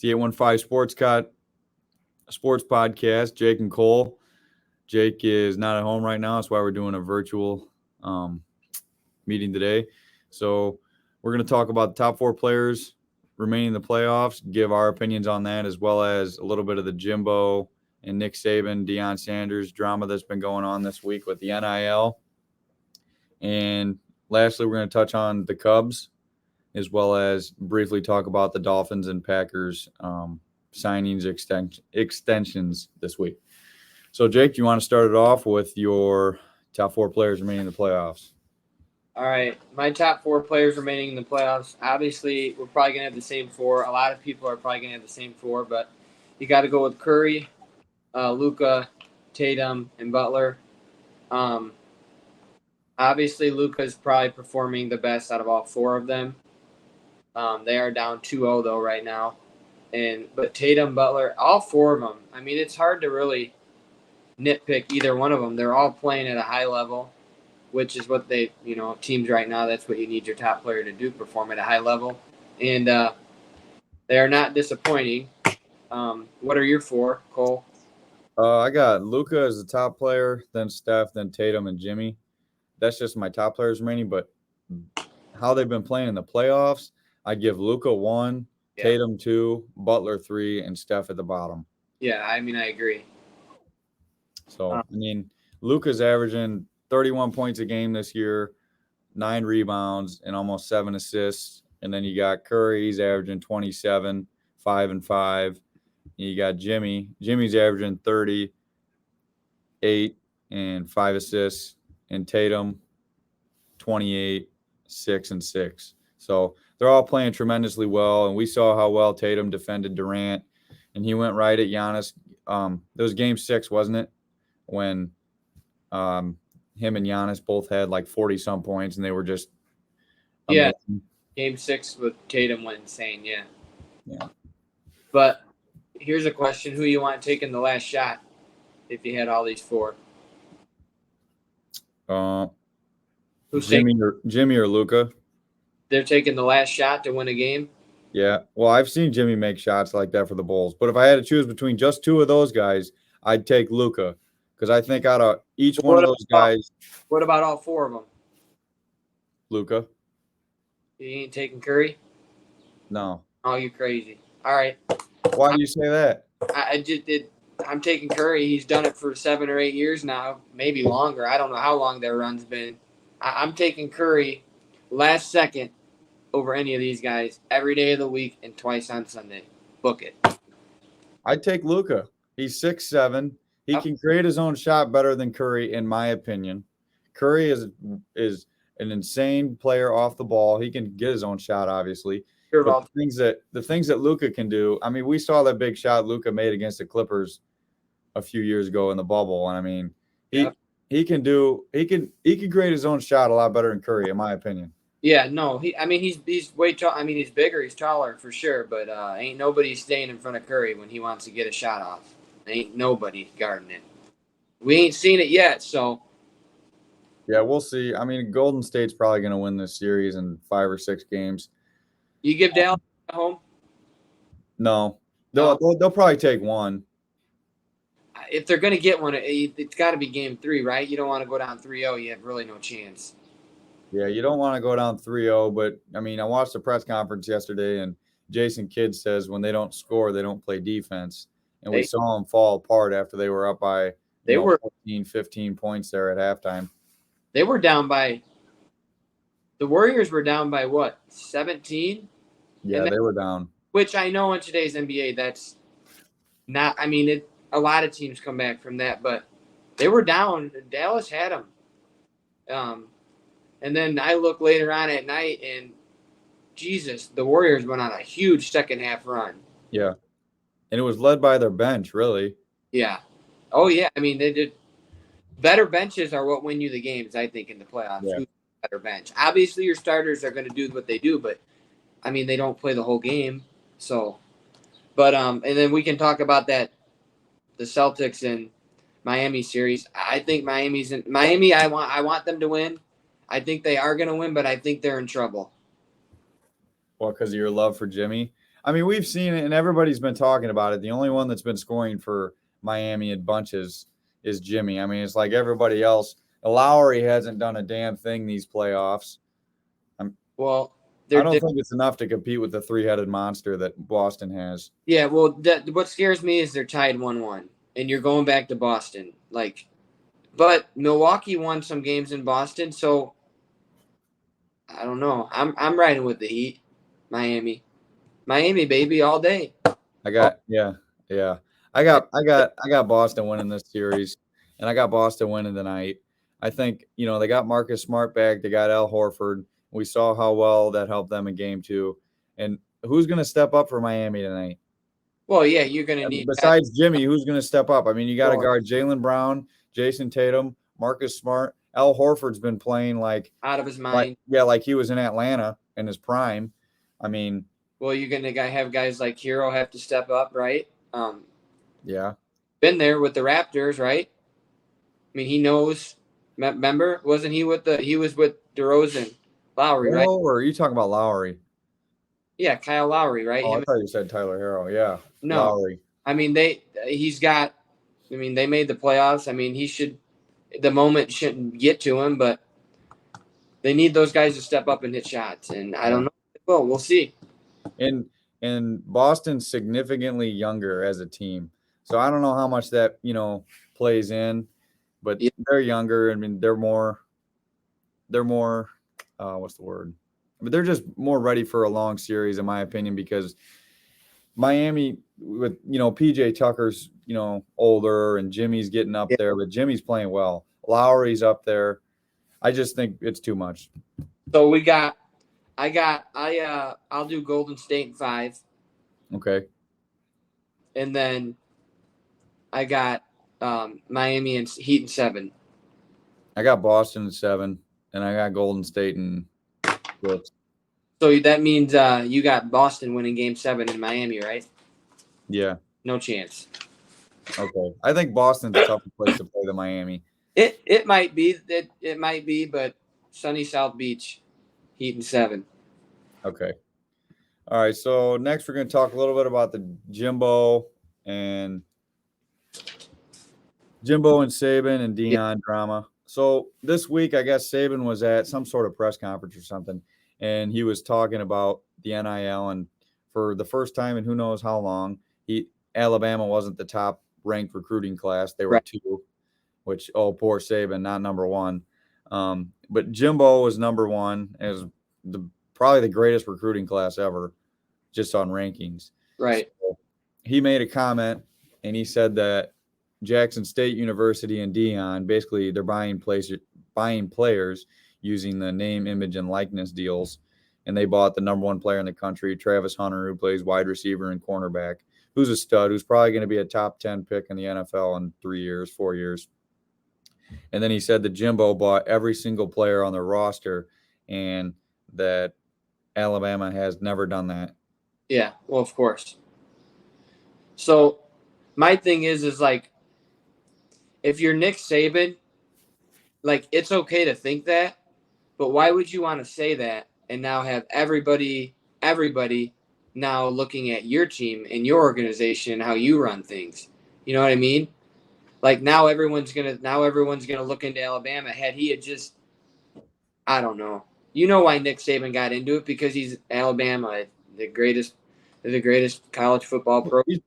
It's the 815 Sports Podcast. Jake and Cole. Jake is not at home right now. That's why we're doing a virtual meeting today. So we're going to talk about the top four players remaining in the playoffs, give our opinions on that, as well as a little bit of the Jimbo and Nick Saban, Deion Sanders drama that's been going on this week with the NIL. And lastly, we're going to touch on the Cubs, as well as briefly talk about the Dolphins and Packers signings extensions this week. So, Jake, do you want to start it off with your top four players remaining in the playoffs? All right, my top four players remaining in the playoffs. Obviously, we're probably going to have the same four. A lot of people are probably going to have the same four, but you got to go with Curry, Luka, Tatum, and Butler. Obviously, Luka is probably performing the best out of all four of them. They are down 2-0 though right now, but Tatum, Butler, all four of them. I mean, it's hard to really nitpick either one of them. They're all playing at a high level, which is what teams right now. That's what you need your top player to do: perform at a high level, and they are not disappointing. What are your four, Cole? I got Luka as the top player, then Steph, then Tatum and Jimmy. That's just my top players remaining, but how they've been playing in the playoffs, I give Luka 1, Tatum 2, Butler 3, and Steph at the bottom. Yeah, I mean, I agree. So, Luka's averaging 31 points a game this year, 9 rebounds, and almost 7 assists. And then you got Curry, he's averaging 27, 5 and 5. And you got Jimmy. Jimmy's averaging 30, 8 and 5 assists. And Tatum, 28, 6 and 6. So they're all playing tremendously well. And we saw how well Tatum defended Durant. And he went right at Giannis. It was game 6, wasn't it? When him and Giannis both had like 40-some points, and they were just amazing. Yeah. Game 6 with Tatum went insane, yeah. Yeah. But here's a question. Who you want taking the last shot if you had all these four? Jimmy or Luka? They're taking the last shot to win a game? Yeah. Well, I've seen Jimmy make shots like that for the Bulls. But if I had to choose between just two of those guys, I'd take Luka. Because I think out of each one of those guys. What about all four of them? Luka. You ain't taking Curry? No. Oh, you crazy. All right. Why do you say that? I'm taking Curry. He's done it for 7 or 8 years now, maybe longer. I don't know how long their run's been. I'm taking Curry last second over any of these guys every day of the week and twice on Sunday. Book it. I'd take Luka. He's 6'7". He can create his own shot better than Curry, in my opinion. Curry is an insane player off the ball. He can get his own shot, obviously. Sure, but the things that Luka can do. I mean, we saw that big shot Luka made against the Clippers a few years ago in the bubble, and I mean, he can create his own shot a lot better than Curry, in my opinion. Yeah, no, he's way tall. I mean, he's bigger, he's taller for sure, but ain't nobody staying in front of Curry when he wants to get a shot off. Ain't nobody guarding it. We ain't seen it yet, so. Yeah, we'll see. I mean, Golden State's probably going to win this series in 5 or 6 games. You give Dallas at home? No. They'll probably take one. If they're going to get one, it's got to be game 3, right? You don't want to go down 3-0. You have really no chance. Yeah, you don't want to go down 3-0, but, I mean, I watched the press conference yesterday, and Jason Kidd says when they don't score, they don't play defense. And we saw them fall apart after they were up by 14, 15 points there at halftime. They were down by – the Warriors were down by what, 17? Yeah, they were down. Which I know in today's NBA that's not – I mean, a lot of teams come back from that, but they were down. Dallas had them. And then I look later on at night, and Jesus, the Warriors went on a huge second-half run. Yeah. And it was led by their bench, really. Yeah. Oh, yeah. I mean, they did. Better benches are what win you the games, I think, in the playoffs. Yeah. Better bench. Obviously, your starters are going to do what they do, but, I mean, they don't play the whole game. So, but, and then we can talk about that, the Celtics and Miami series. I think Miami, I want them to win. I think they are going to win, but I think they're in trouble. Well, because of your love for Jimmy. I mean, we've seen it, and everybody's been talking about it. The only one that's been scoring for Miami in bunches is Jimmy. I mean, it's like everybody else. Lowry hasn't done a damn thing these playoffs. Well, I don't think it's enough to compete with the three-headed monster that Boston has. Yeah, well, what scares me is they're tied 1-1, and you're going back to Boston. But Milwaukee won some games in Boston, so I don't know. I'm riding with the Heat, Miami, baby, all day. I got I got Boston winning this series, and I got Boston winning tonight. I think they got Marcus Smart back. They got Al Horford. We saw how well that helped them in Game 2. And who's going to step up for Miami tonight? Well, yeah, you're going to need. Besides Jimmy, who's going to step up? I mean, you got to guard Jaylen Brown, Jason Tatum, Marcus Smart. Al Horford's been playing like out of his mind. Like he was in Atlanta in his prime. I mean, well, you're going to have guys like Hero have to step up, right? Yeah. Been there with the Raptors, right? I mean, he knows. Remember, wasn't he he was with DeRozan, Lowry, right? Or are you talking about Lowry? Yeah, Kyle Lowry, right? Oh, I thought you said Tyler Hero. Yeah. No. Lowry. I mean, they made the playoffs. I mean, the moment shouldn't get to him, but they need those guys to step up and hit shots. And I don't know. Well, we'll see. And Boston's significantly younger as a team. So I don't know how much that, plays in, but they're younger. I mean, they're more what's the word? But they're just more ready for a long series, in my opinion, because Miami with, PJ Tucker's, older and Jimmy's getting up there, but Jimmy's playing well. Lowry's up there. I just think it's too much. So I'll do Golden State in 5. Okay. And then I got Miami and Heat in 7. I got Boston in 7, and I got Golden State in 6. So that means you got Boston winning Game 7 in Miami, right? Yeah. No chance. Okay. I think Boston's a tougher place to play than Miami. It might be. It might be, but sunny South Beach, Heat in 7. Okay. All right. So next we're going to talk a little bit about the Jimbo and Saban and Deion drama. So this week, I guess Saban was at some sort of press conference or something, and he was talking about the NIL. And for the first time in who knows how long, Alabama wasn't the top ranked recruiting class. They were 2, which, poor Saban, not number 1. But Jimbo was number 1 as probably the greatest recruiting class ever, just on rankings. Right. So he made a comment, and he said that Jackson State University and Deion, basically they're buying players using the name, image, and likeness deals. And they bought the number 1 player in the country, Travis Hunter, who plays wide receiver and cornerback, who's a stud, who's probably going to be a top 10 pick in the NFL in 3 years, 4 years. And then he said that Jimbo bought every single player on their roster, and that Alabama has never done that. Yeah, well, of course. So my thing is like, if you're Nick Saban, like, it's okay to think that, but why would you want to say that and now have everybody now looking at your team and your organization, how you run things? You know what I mean? Like, now everyone's gonna look into Alabama. Had he had just, I don't know. You know why Nick Saban got into it? Because he's Alabama, the greatest college football program. He's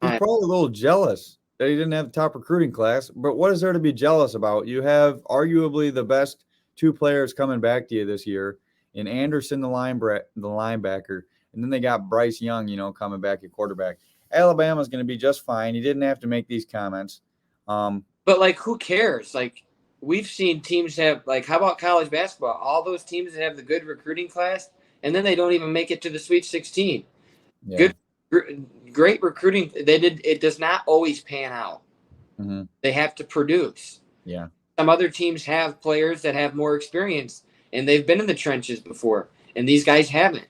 probably a little jealous that he didn't have the top recruiting class. But what is there to be jealous about? You have arguably the best 2 players coming back to you this year, in Anderson, the linebacker, and then they got Bryce Young, coming back at quarterback. Alabama's going to be just fine. He didn't have to make these comments. But, like, who cares? Like, we've seen teams have, like, how about college basketball? All those teams that have the good recruiting class, and then they don't even make it to the Sweet 16. Yeah. Great recruiting. It does not always pan out. Mm-hmm. They have to produce. Yeah. Some other teams have players that have more experience, and they've been in the trenches before, and these guys haven't.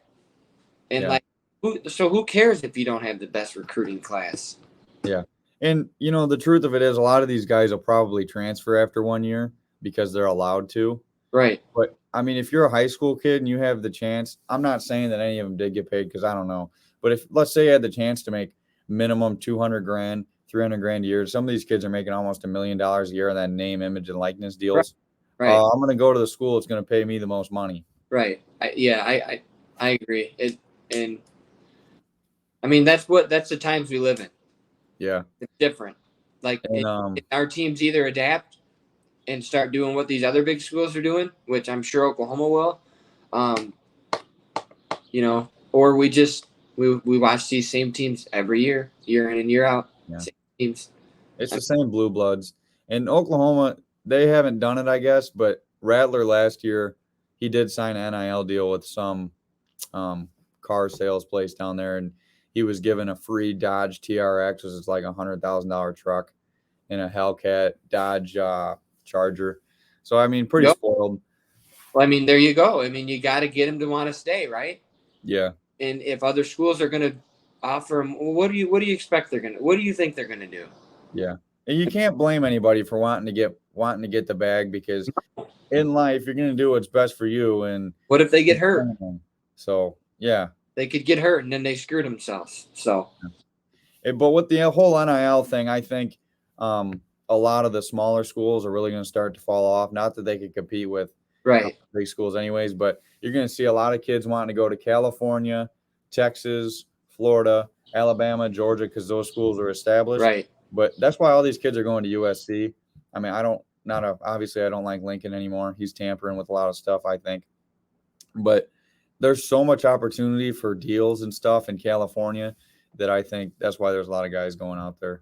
And, who cares if you don't have the best recruiting class? Yeah. And, the truth of it is a lot of these guys will probably transfer after 1 year because they're allowed to. Right. But, I mean, if you're a high school kid and you have the chance, I'm not saying that any of them did get paid because I don't know. But if let's say you had the chance to make minimum 200 grand, 300 grand a year, some of these kids are making almost $1 million a year in that name, image, and likeness deals. Right. I'm going to go to the school that's going to pay me the most money. Right. I agree. And I mean, that's the times we live in. Yeah. It's different. Like And, our teams either adapt and start doing what these other big schools are doing, which I'm sure Oklahoma will, or we watch these same teams every year in and year out. Yeah. Same teams. It's the same blue bloods. And Oklahoma, they haven't done it, I guess, but Rattler last year, he did sign an NIL deal with some car sales place down there, and he was given a free Dodge TRX, which is like $100,000 truck, and a Hellcat Dodge Charger. So, I mean, pretty spoiled. Well, I mean, there you go. I mean, you got to get him to want to stay, right? Yeah. And if other schools are going to offer him, what do you expect they're going to? What do you think they're going to do? Yeah. And you can't blame anybody for wanting to get the bag, because in life you're going to do what's best for you. And what if they get hurt? So, yeah. They could get hurt and then they screw themselves. So, but with the whole NIL thing, I think a lot of the smaller schools are really going to start to fall off. Not that they could compete with big schools anyways, but you're going to see a lot of kids wanting to go to California, Texas, Florida, Alabama, Georgia, because those schools are established. Right. But that's why all these kids are going to USC. I mean, obviously I don't like Lincoln anymore. He's tampering with a lot of stuff, I think. But there's so much opportunity for deals and stuff in California that I think that's why there's a lot of guys going out there.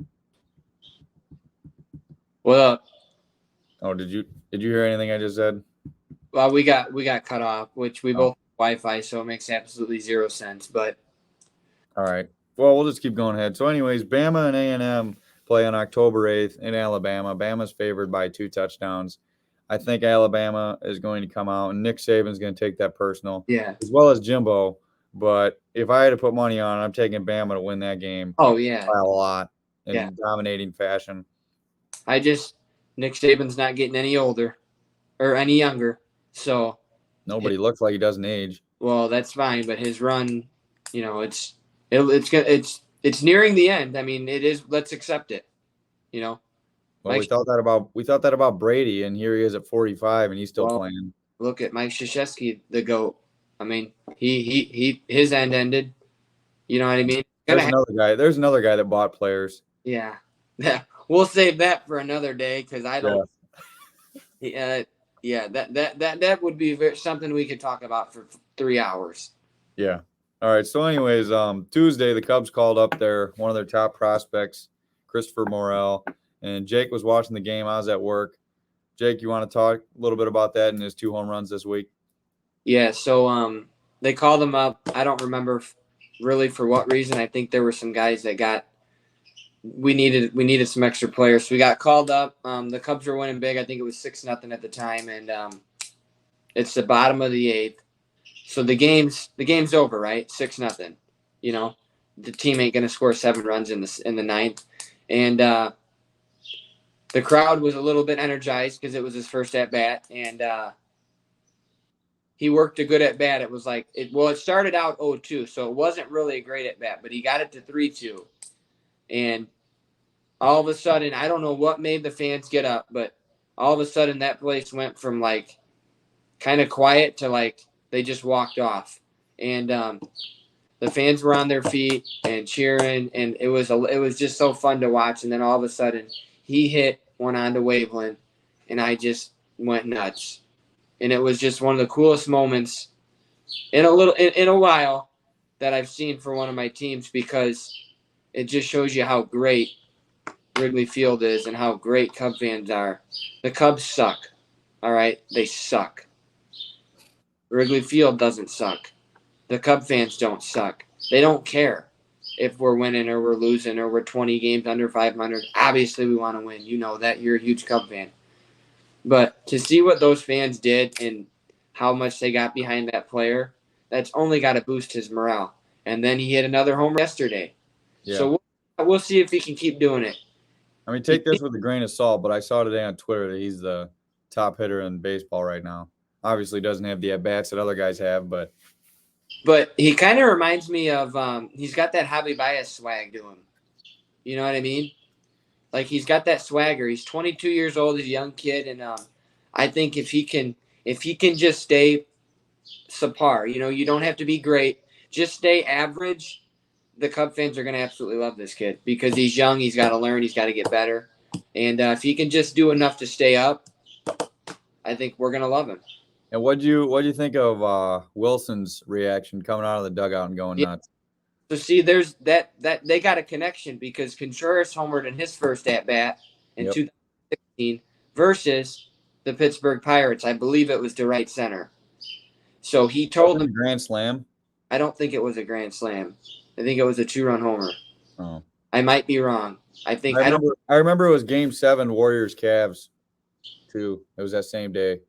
Well, did you hear anything I just said? Well, we got cut off, which we both have Wi-Fi, so it makes absolutely zero sense. But all right, well, we'll just keep going ahead. So, anyways, Bama and A&M play on October 8th in Alabama. Bama's favored by 2 touchdowns. I think Alabama is going to come out, and Nick Saban's going to take that personal, as well as Jimbo. But if I had to put money on it, I'm taking Bama to win that game. Oh, yeah. By a lot in dominating fashion. Nick Saban's not getting any older or any younger, so nobody looks like he doesn't age. Well, that's fine, but his run, it's nearing the end. I mean, it is. Let's accept it. Well, we thought that about Brady, and here he is at 45, and he's still playing. Look at Mike Krzyzewski, the GOAT. I mean, his end ended. You know what I mean? There's another guy that bought players. Yeah. We'll save that for another day, because I don't. That would be something we could talk about for 3 hours. Yeah. All right. So, anyways, Tuesday the Cubs called up one of their top prospects, Christopher Morel, and Jake was watching the game. I was at work. Jake, you want to talk a little bit about that and his 2 home runs this week? Yeah. So they called him up. I don't remember really for what reason. I think there were some guys that we needed some extra players. So we got called up. The Cubs were winning big. I think it was 6-0 at the time, and it's the bottom of the 8th. So the game's over, right? 6-0. The team ain't gonna score 7 runs in the 9th, and the crowd was a little bit energized because it was his first at bat, and he worked a good at bat. It was it started out 0-2, so it wasn't really a great at bat, but he got it to 3-2. And all of a sudden, I don't know what made the fans get up, but all of a sudden that place went from kind of quiet to they just walked off. And the fans were on their feet and cheering, and it was just so fun to watch. And then all of a sudden he hit one onto Waveland, and I just went nuts. And it was just one of the coolest moments in a while that I've seen for one of my teams, because it just shows you how great Wrigley Field is and how great Cub fans are. The Cubs suck. All right? They suck. Wrigley Field doesn't suck. The Cub fans don't suck. They don't care if we're winning or we're losing or we're 20 games under 500. Obviously, we want to win. You know that. You're a huge Cub fan. But to see what those fans did and how much they got behind that player, that's only got to boost his morale. And then he hit another homer yesterday. Yeah. So we'll see if he can keep doing it. I mean, take this with a grain of salt, but I saw today on Twitter that he's the top hitter in baseball right now. Obviously doesn't have the at-bats that other guys have, but But he kind of reminds me of he's got that Javi Baez swag to him. You know what I mean? Like he's got that swagger. He's 22 years old. He's a young kid, and I think if he can just stay subpar, you don't have to be great. Just stay average. The Cub fans are going to absolutely love this kid because he's young. He's got to learn. He's got to get better. And if he can just do enough to stay up, I think we're going to love him. And what'd you think of Wilson's reaction coming out of the dugout and going nuts? So see, there's that they got a connection because Contreras homered in his first at bat in 2016 versus the Pittsburgh Pirates. I believe it was to right center. So he told him grand slam. I don't think it was a grand slam. I think it was a 2-run homer. Oh, I might be wrong. I remember it was Game 7, Warriors Cavs, too. It was that same day.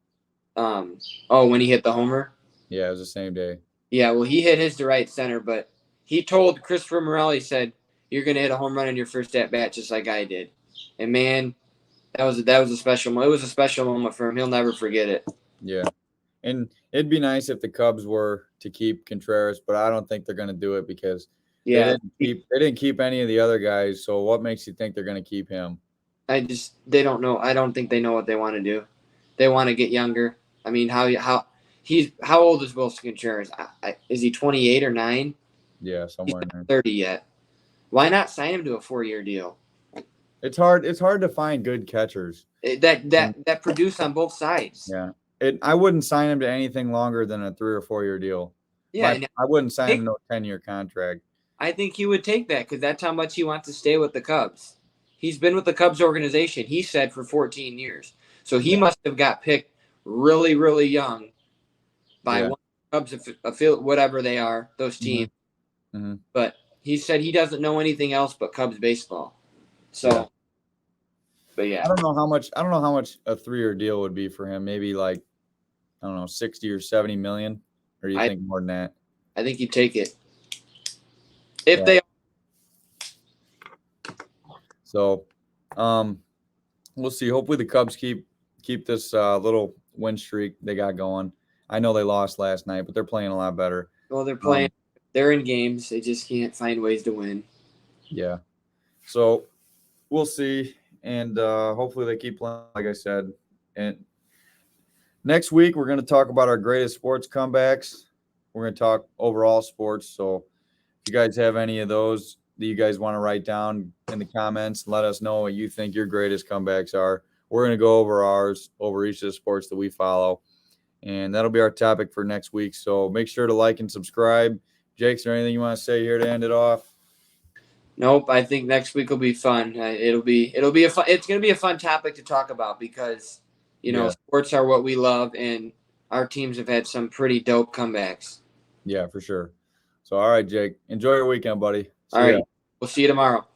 When he hit the homer. Yeah, it was the same day. Yeah, well, he hit his to right center, but he told Christopher Morel, he said, "You're gonna hit a home run in your first at bat, just like I did." And man, that was a special moment. It was a special moment for him. He'll never forget it. Yeah, and it'd be nice if the Cubs were to keep Contreras, but I don't think they're gonna do it because they didn't keep any of the other guys. So what makes you think they're gonna keep him? They don't know. I don't think they know what they want to do. They want to get younger. I mean, how old is Wilson Contreras? Is he 28 or 9? Yeah, somewhere in there. 30 yet. Why not sign him to a 4-year deal? It's hard to find good catchers that produce on both sides. Yeah. I wouldn't sign him to anything longer than a 3 or 4 year deal. Yeah, I wouldn't sign him to a 10-year contract. I think he would take that because that's how much he wants to stay with the Cubs. He's been with the Cubs organization, he said, for 14 years. So he must have got picked really, really young by one Cubs affiliate, whatever they are, those teams. Mm-hmm. But he said he doesn't know anything else but Cubs baseball. So, but yeah, I don't know how much a 3-year deal would be for him. Maybe like, I don't know, 60 or 70 million, or do you think more than that? I think you'd take it if they. So, we'll see. Hopefully, the Cubs keep this little win streak they got going. I know they lost last night, but they're playing a lot better. Well, they're playing. They're in games. They just can't find ways to win. Yeah. So we'll see. And hopefully they keep playing, like I said. And next week, we're going to talk about our greatest sports comebacks. We're going to talk overall sports. So if you guys have any of those that you guys want to write down in the comments, let us know what you think your greatest comebacks are. We're going to go over ours, over each of the sports that we follow. And that'll be our topic for next week. So make sure to like and subscribe. Jake, is there anything you want to say here to end it off? Nope. I think next week will be fun. It's going to be a fun topic to talk about because, sports are what we love and our teams have had some pretty dope comebacks. Yeah, for sure. So, all right, Jake, enjoy your weekend, buddy. All right. We'll see you tomorrow.